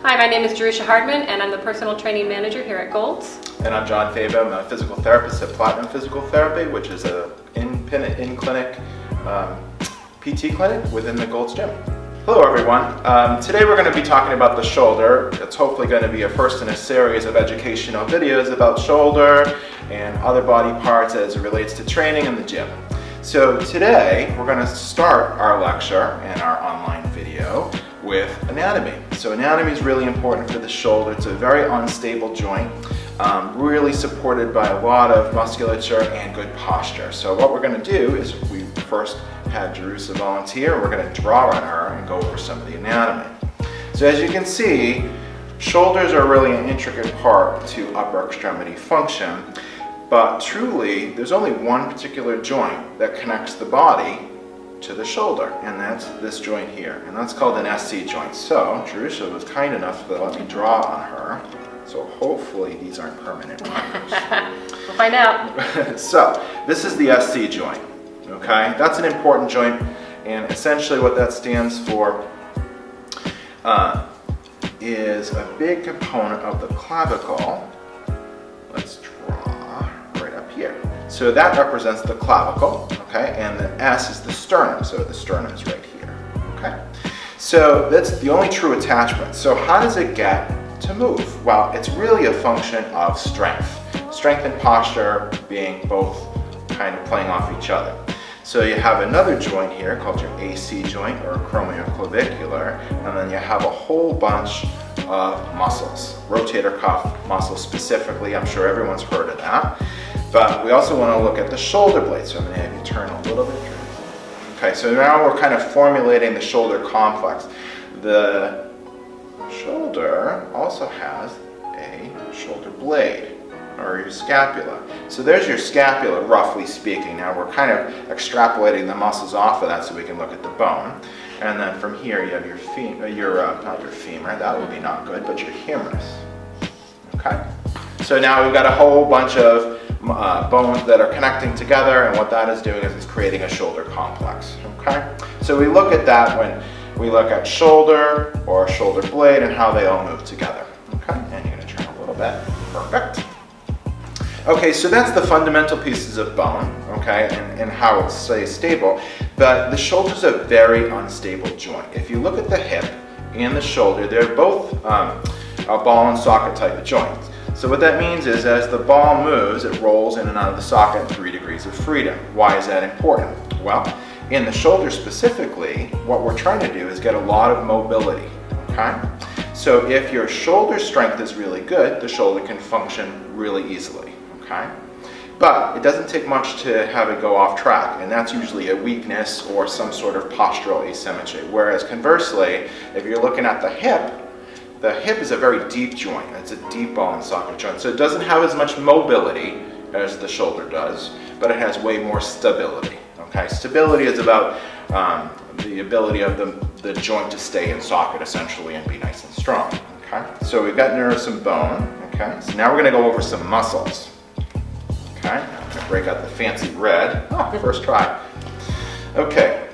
Hi, my name is Jerusha and I'm the personal training manager here at Gold's. And I'm John Fava. I'm a physical therapist at Platinum Physical Therapy, which is an in-clinic PT clinic within the Gold's gym. Hello everyone. Today we're going to be talking about the shoulder. It's hopefully going to be a first in a series of educational videos about shoulder and other body parts as it relates to training in the gym. So today we're going to start our lecture and our online video with anatomy. So anatomy is really important for the shoulder. It's a very unstable joint, really supported by a lot of musculature and good posture. So what we're going to do is we first had Jerusha volunteer. We're going to draw on her and go over some of the anatomy. So as you can see, shoulders are really an intricate part to upper extremity function, but truly there's only one particular joint that connects the body to the shoulder, and that's this joint here, and that's called an SC joint. So Jerusha was kind enough to let me draw on her, so hopefully these aren't permanent markers. We'll find out. So this is the SC joint, okay? That's an important joint, and essentially what that stands for is a big component of the clavicle. Let's draw right up here. So that represents the clavicle, okay, and the S is the sternum, so the sternum is right here, okay? So that's the only true attachment. So how does it get to move? Well, it's really a function of strength. Strength and posture being both kind of playing off each other. So you have another joint here called your AC joint or acromioclavicular, and then you have a whole bunch of muscles, rotator cuff muscles specifically. I'm sure everyone's heard of that. But we also want to look at the shoulder blade. So I'm going to have you turn a little bit. Okay, so now we're kind of formulating the shoulder complex. The shoulder also has a shoulder blade, or your scapula. So there's your scapula, roughly speaking. Now we're kind of extrapolating the muscles off of that so we can look at the bone. And then from here you have your not your femur, that would be not good, but your humerus. Okay. So now we've got a whole bunch of bones that are connecting together, and what that is doing is it's creating a shoulder complex. Okay. So we look at that when we look at shoulder or shoulder blade and how they all move together. Okay. And you're going to turn a little bit. Perfect. Okay, so that's the fundamental pieces of bone, okay, and how it stays stable. But the shoulder's a very unstable joint. If you look at the hip and the shoulder, they're both a ball and socket type of joints. So what that means is as the ball moves, it rolls in and out of the socket in 3 degrees of freedom. Why is that important? Well, in the shoulder specifically, what we're trying to do is get a lot of mobility, okay? So if your shoulder strength is really good, the shoulder can function really easily. Okay? But it doesn't take much to have it go off track, and that's usually a weakness or some sort of postural asymmetry. Whereas conversely, if you're looking at the hip is a very deep joint. It's a deep ball and socket joint. So it doesn't have as much mobility as the shoulder does, but it has way more stability. Okay? Stability is about the ability of the joint to stay in socket essentially and be nice and strong. Okay? So we've got nerves and bone. Okay? So now we're going to go over some muscles. Okay, now I'm going to break out the fancy red. Oh, first try. Okay,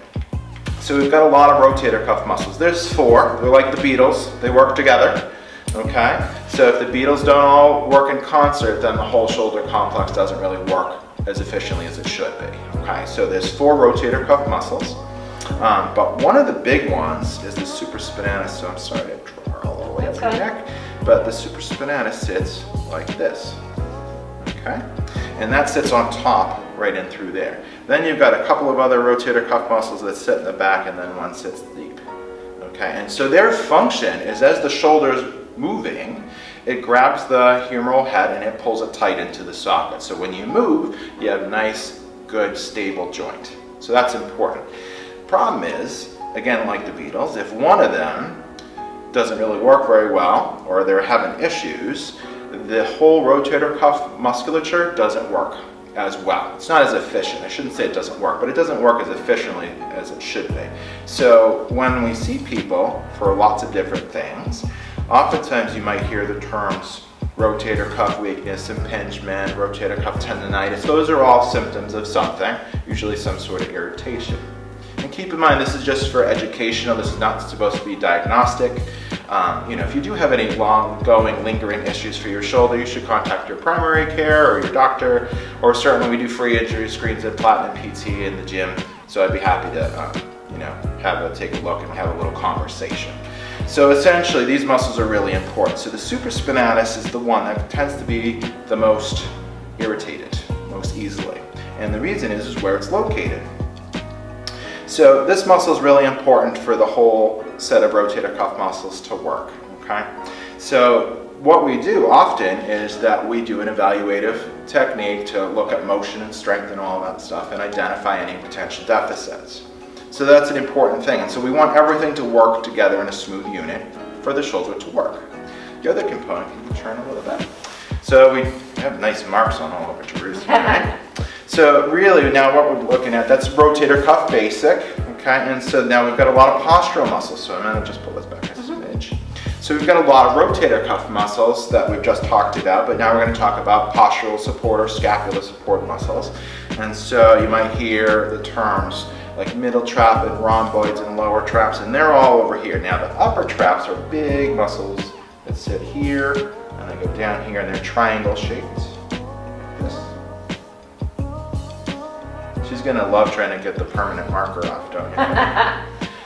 so we've got a lot of rotator cuff muscles. There's 4. They're like the Beatles. They work together. Okay, so if the Beatles don't all work in concert, then the whole shoulder complex doesn't really work as efficiently as it should be. Okay, so there's 4 rotator cuff muscles, but one of the big ones is the supraspinatus. So I'm sorry to draw her a little way up her neck, but the supraspinatus sits like this. Okay, and that sits on top right in through there. Then you've got a couple of other rotator cuff muscles that sit in the back, and then one sits deep. Okay, and so their function is as the shoulder's moving, it grabs the humeral head and it pulls it tight into the socket. So when you move, you have a nice, good, stable joint. So that's important. Problem is, again, like the Beatles, if one of them doesn't really work very well, or they're having issues, the whole rotator cuff musculature doesn't work as well. It's not as efficient. I shouldn't say it doesn't work, but it doesn't work as efficiently as it should be. So when we see people for lots of different things, oftentimes you might hear the terms rotator cuff weakness, impingement, rotator cuff tendonitis. Those are all symptoms of something, usually some sort of irritation. And keep in mind, this is just for educational. This is not supposed to be diagnostic. If you do have any long-going, lingering issues for your shoulder, you should contact your primary care or your doctor, or certainly we do free injury screens at Platinum PT in the gym, so I'd be happy to take a look and have a little conversation. So essentially, these muscles are really important. So the supraspinatus is the one that tends to be the most irritated, most easily. And the reason is where it's located. So this muscle is really important for the whole set of rotator cuff muscles to work, okay? So what we do often is that we do an evaluative technique to look at motion and strength and all of that stuff and identify any potential deficits. So that's an important thing. And so we want everything to work together in a smooth unit for the shoulder to work. The other component, can you turn a little bit? So we have nice marks on all over Jerusha, right? So really now what we're looking at, that's rotator cuff basic, okay? And so now we've got a lot of postural muscles. So I'm gonna just pull this back a smidge. So we've got a lot of rotator cuff muscles that we've just talked about, but now we're gonna talk about postural support or scapular support muscles. And so you might hear the terms like middle trap and rhomboids and lower traps, and they're all over here. Now the upper traps are big muscles that sit here, and they go down here, and they're triangle shaped. Like this. She's gonna love trying to get the permanent marker off, don't you?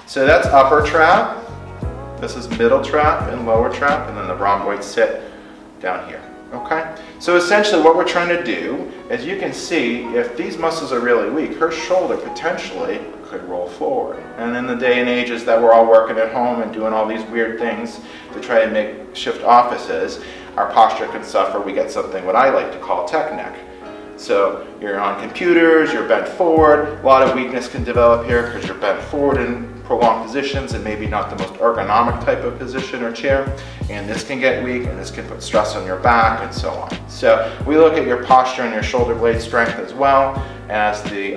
So that's upper trap. This is middle trap and lower trap, and then the rhomboids sit down here. Okay? So essentially what we're trying to do, as you can see, if these muscles are really weak, her shoulder potentially could roll forward. And in the day and ages that we're all working at home and doing all these weird things to try and make shift offices, our posture can suffer. We get something what I like to call tech neck. So you're on computers, you're bent forward, a lot of weakness can develop here because you're bent forward in prolonged positions and maybe not the most ergonomic type of position or chair, and this can get weak and this can put stress on your back and so on. So we look at your posture and your shoulder blade strength as well as the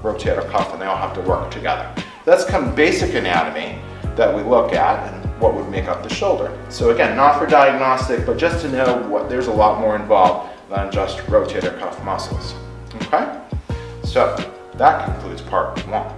rotator cuff, and they all have to work together. That's kind of basic anatomy that we look at and what would make up the shoulder. So again, not for diagnostic, but just to know there's a lot more involved than just rotator cuff muscles. Okay? So that concludes part 1.